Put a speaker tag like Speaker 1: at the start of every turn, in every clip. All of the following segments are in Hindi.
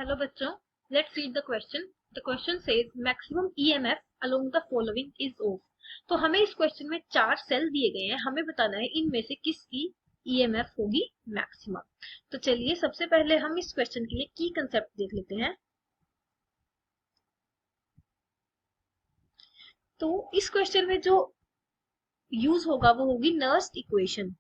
Speaker 1: हेलो बच्चों, let's read the question. The question says maximum EMF along the following is of. तो हमें इस क्वेश्चन में 4 सेल दिए गए हैं, हमें बताना है इनमें से किसकी ईएमएफ होगी मैक्सिमम। तो चलिए सबसे पहले हम इस क्वेश्चन के लिए की कंसेप्ट देख लेते हैं। तो इस क्वेश्चन में जो यूज होगा वो होगी Nernst equation.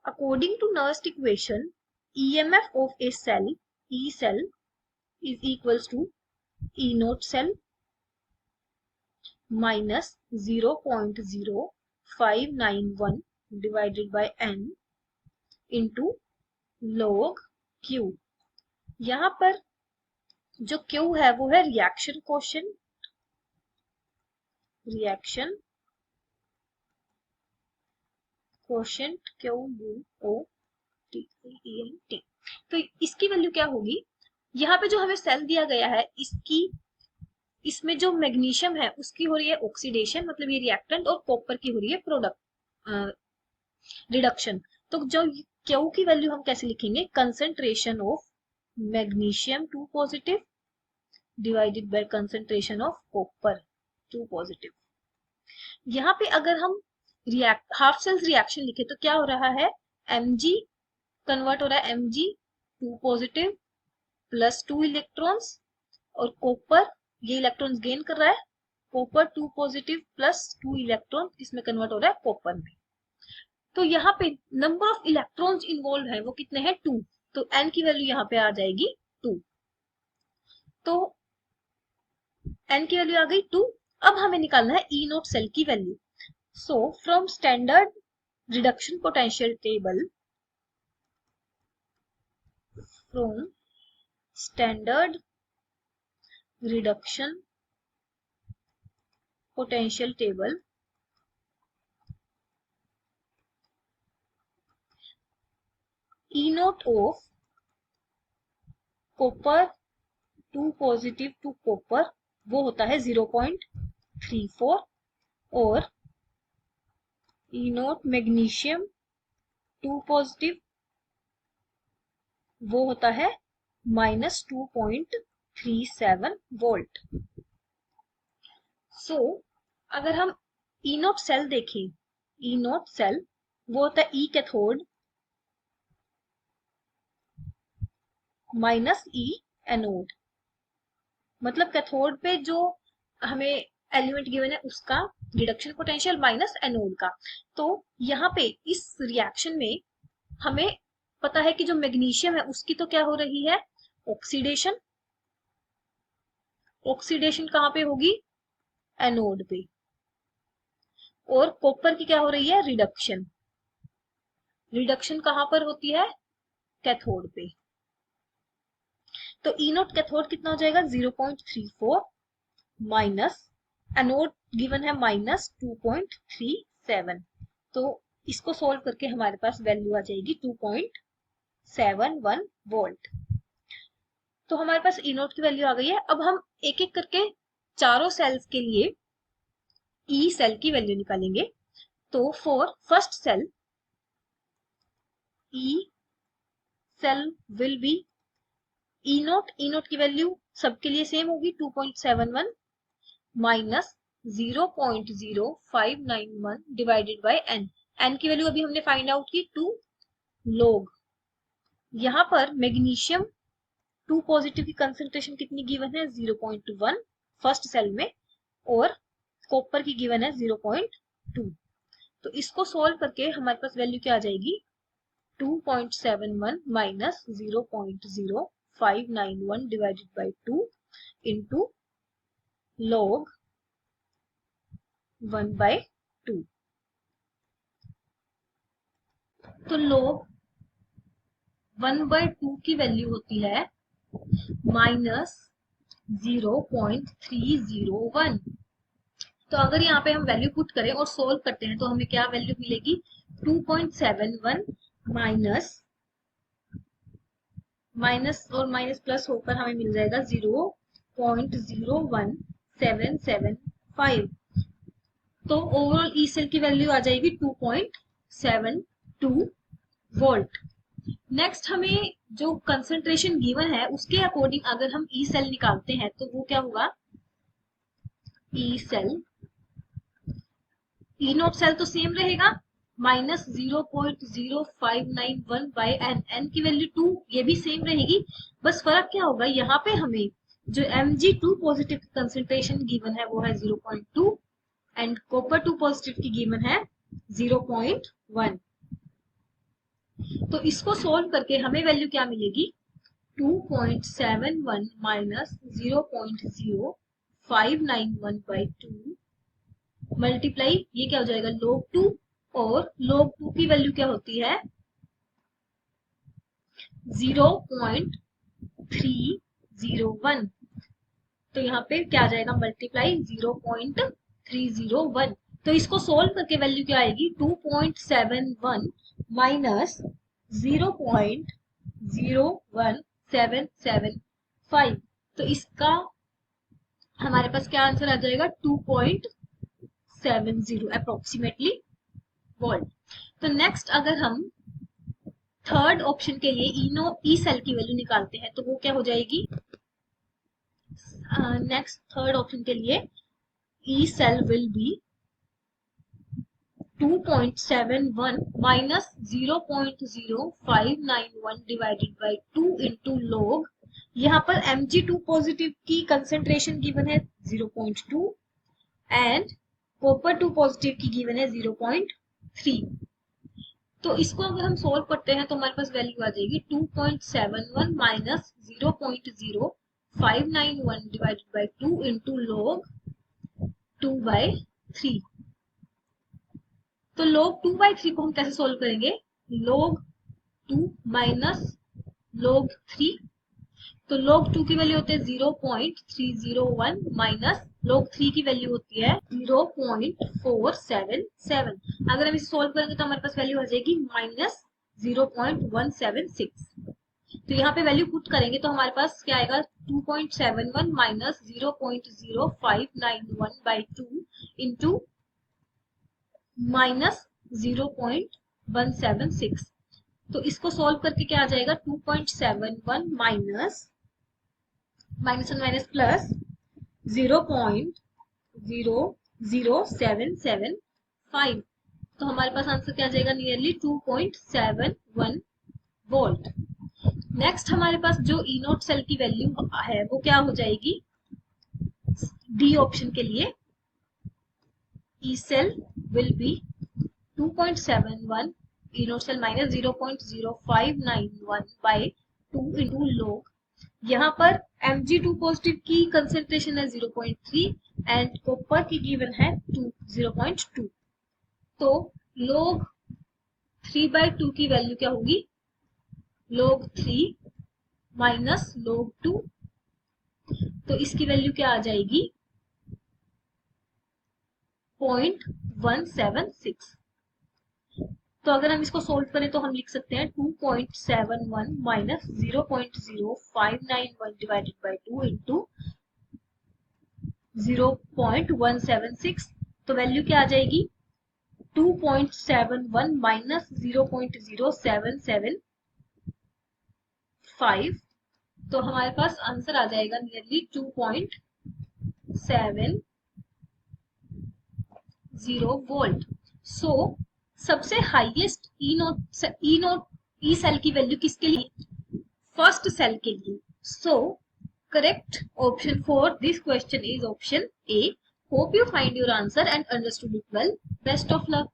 Speaker 1: According to Nernst equation, EMF of a cell, E cell, is equals to E naught cell minus 0.0591 divided by N into log Q। यहाँ पर जो Q है वो है reaction quotient, reaction quotient QUOTENT। तो इसकी वैल्यू क्या होगी? यहाँ पे जो हमें सेल दिया गया है इसमें जो मैग्नीशियम है उसकी हो रही है ऑक्सीडेशन, मतलब ये रिएक्टेंट, और कॉपर की हो रही है प्रोडक्ट रिडक्शन। तो जो क्यू की वैल्यू हम कैसे लिखेंगे? Concentration of magnesium 2 positive divided by concentration of copper 2 positive. यहाँ पे अगर हम हाफ सेल्स रिएक्शन लिखे तो क्या हो रहा है? Mg कन्वर्ट हो रहा है Mg 2 पॉजिटिव प्लस 2 इलेक्ट्रॉन्स, और कॉपर ये इलेक्ट्रॉन्स गेन कर रहा है, कॉपर 2 पॉजिटिव प्लस 2 इलेक्ट्रॉन इसमें कन्वर्ट हो रहा है कॉपर में। तो यहाँ पे नंबर ऑफ इलेक्ट्रॉन्स इन्वॉल्व है वो कितने हैं? 2। तो n की वैल्यू यहाँ पे आ जाएगी 2। तो n की वैल्यू आ गई 2। अब हमें निकालना है E नोट सेल की value. So from standard reduction potential table, from standard reduction potential table, E note of copper 2 positive to copper वो होता है 0.34, और E नोट मैग्नीशियम 2 पॉजिटिव वो होता है -2.37 वोल्ट। सो अगर हम E नोट सेल देखें, E नोट सेल वो होता है E cathode minus E anode, मतलब कैथोड पे जो हमें एलिमेंट गिवन है उसका रिडक्शन पोटेंशियल माइनस एनोड का। तो यहाँ पे इस रिएक्शन में हमें पता है कि जो मैग्नीशियम है उसकी तो क्या हो रही है? ऑक्सीडेशन। ऑक्सीडेशन कहाँ पे होगी? एनोड पे। और कॉपर की क्या हो रही है? रिडक्शन। रिडक्शन कहाँ पर होती है? कैथोड पे। तो ई नोट कैथोड कितना हो जाएगा? 0.34 माइनस एनोड गिवन है -2.37। तो इसको सोल्व करके हमारे पास वैल्यू आ जाएगी 2.71 वोल्ट। तो हमारे पास ई नोट की वैल्यू आ गई है। अब हम एक एक करके चारों सेल्स के लिए ई सेल की वैल्यू निकालेंगे। तो for first cell E cell will be E note की वैल्यू सबके लिए सेम होगी 2.71 minus 0.0591 divided by n. N की वैल्यू अभी हमने फाइंड आउट की 2 लॉग। यहाँ पर मैग्नीशियम 2 पॉजिटिव की कंसेंट्रेशन कितनी गिवन है? 0.1 फर्स्ट सेल में, और कॉपर की गिवन है 0.2। तो इसको सोल्व करके हमारे पास वैल्यू क्या आ जाएगी? 2.71 minus 0.0591 divided bye 2 into log 1/2। तो log 1/2 की वैल्यू होती है -0.301। तो अगर यहाँ पे हम वैल्यू पुट करें और सोल्व करते हैं तो हमें क्या वैल्यू मिलेगी? 2.71 माइनस और माइनस प्लस होकर हमें मिल जाएगा 0.01775। तो ओवरऑल ई सेल की वैल्यू आ जाएगी 2.72 वोल्ट। नेक्स्ट हमें जो कंसंट्रेशन गिवन है उसके अकॉर्डिंग अगर हम ई सेल निकालते हैं तो वो क्या होगा, ई सेल, ई नोट सेल तो सेम रहेगा, माइनस 0.0591 बाई एन, एन की वैल्यू 2, ये भी सेम रहेगी। बस फर्क क्या होगा, यहाँ पे हमें जो Mg2 पॉजिटिव कंसंट्रेशन गिवन है वो है 0.2 एंड कॉपर 2 पॉजिटिव की गिवन है 0.1। तो इसको सोल्व करके हमें वैल्यू क्या मिलेगी, 2.71 माइनस 0.0591 बाई 2 मल्टीप्लाई, ये क्या हो जाएगा log 2, और log 2 की वैल्यू क्या होती है 0.301। तो यहाँ पे क्या आ जाएगा मल्टीप्लाई 0.301। तो इसको सोल्व करके वैल्यू क्या आएगी 2.71 माइनस 0.01775। तो इसका हमारे पास क्या आंसर आ जाएगा 2.70 अप्रोक्सीमेटली वोल्ट। तो नेक्स्ट अगर हम थर्ड ऑप्शन के लिए ई सेल की वैल्यू निकालते हैं तो वो क्या हो जाएगी, नेक्स्ट थर्ड ऑप्शन के लिए E cell will be 2.71 minus 0.0591 divided by 2 into log, यहाँ पर Mg2 पॉजिटिव की कंसेंट्रेशन गिवन है 0.2 एंड कॉपर 2 पॉजिटिव की गिवन है 0.3। तो इसको अगर हम सोल्व करते हैं तो हमारे पास वैल्यू आ जाएगी 2.71 minus 0.0591 divided by 2 into log 2/3। तो log 2/3 को हम कैसे सोल्व करेंगे, log 2 माइनस log 3। तो log 2 की वैल्यू होती है 0.301 माइनस log 3 की वैल्यू होती है 0.477। अगर हम इसे सोल्व करेंगे तो हमारे पास वैल्यू आ जाएगी माइनस 0.176। तो यहाँ पे वैल्यू पुट करेंगे तो हमारे पास क्या आएगा 2.71 माइनस 0.0591 बाई 2 इंटू माइनस 0.176। तो इसको सोल्व करके क्या आ जाएगा 2.71 माइनस माइनस प्लस 0.00775। तो हमारे पास आंसर क्या आ जाएगा नियरली 2.71 वोल्ट। नेक्स्ट हमारे पास जो ई नोट सेल की वैल्यू है वो क्या हो जाएगी, डी ऑप्शन के लिए E cell will be 2.71 E note cell minus 0.0591 by 2 into log, यहाँ पर Mg2 पॉजिटिव की कंसेंट्रेशन है 0.3 एंड कॉपर की गिवन है 0.2। तो log 3/2 की वैल्यू क्या होगी, log 3 माइनस log 2। तो इसकी वैल्यू क्या आ जाएगी 0.176। तो अगर हम इसको सोल्व करें तो हम लिख सकते हैं 2.71 माइनस 0.0591 डिवाइडेड बाई 2 इंटू 0.176। तो वैल्यू क्या आ जाएगी 2.71 माइनस 0.0775। तो हमारे पास आंसर आ जाएगा नियरली 2.70 वोल्ट। सो सबसे हाईएस्ट ई सेल की वैल्यू किसके लिए, फर्स्ट सेल के लिए। So correct option for this question is option A. Hope you find your answer and understood it well. Best of luck.